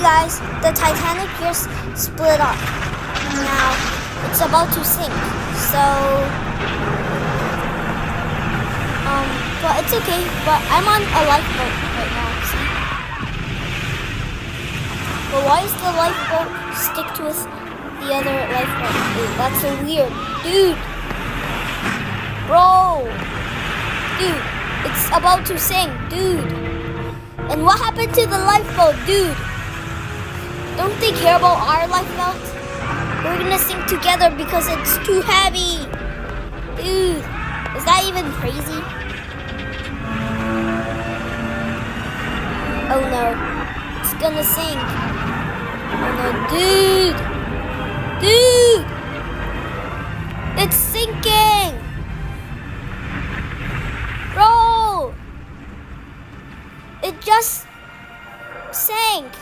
guys, the Titanic just split up. Now it's about to sink. So, but it's okay. But I'm on a lifeboat right now. See? But why is the lifeboat stick to the other lifeboat? Dude, that's so weird, dude. Bro, dude, it's about to sink, dude. And what happened to the lifeboat, dude? Don't they care about our lifeboat? We're gonna sink together because it's too heavy. Dude, is that even crazy? Oh no, it's gonna sink. Oh no, dude! Dude! It's sinking! Bro! It just sank.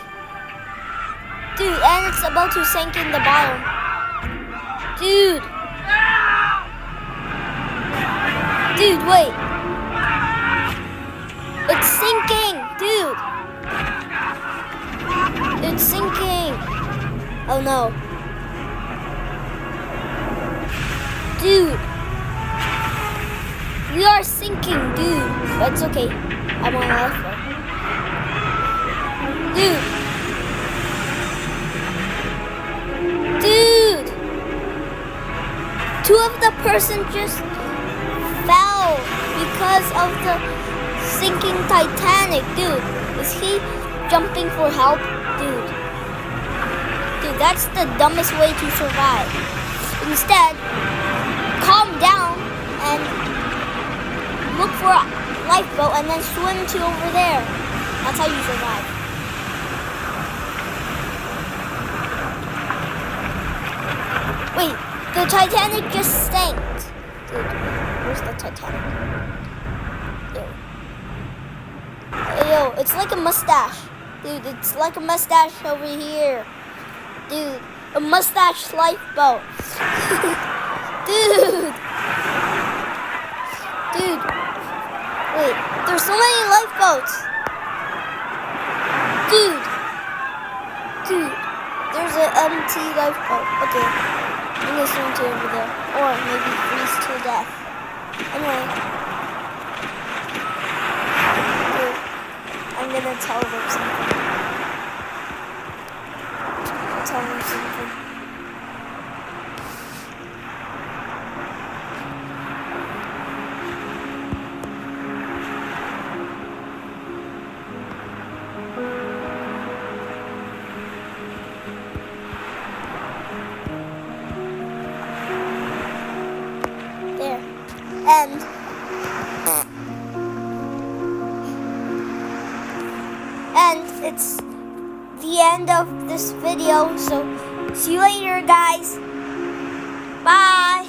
Dude, and it's about to sink in the bottom. Dude. Dude, wait. It's sinking, dude. It's sinking. Oh no. Dude. We are sinking, dude. But it's okay. I'm on a lifeboat. Dude. Dude. Two of the person just fell because of the sinking Titanic. Dude, is he jumping for help? Dude. Dude, that's the dumbest way to survive. Instead, calm down and look for a lifeboat and then swim to over there. That's how you survive. Wait, the Titanic just sank. Dude, where's the Titanic? Yo, it's like a mustache. Dude, it's like a mustache over here. Dude, a mustache lifeboat. Dude. Dude. Wait, there's so many lifeboats. Dude. Dude, there's an empty lifeboat. Okay, I'm gonna swim to over there. Or maybe freeze to death. Anyway. Dude, I'm gonna tell them something. Tell them something. And it's the end of this video, so see you later, guys. Bye.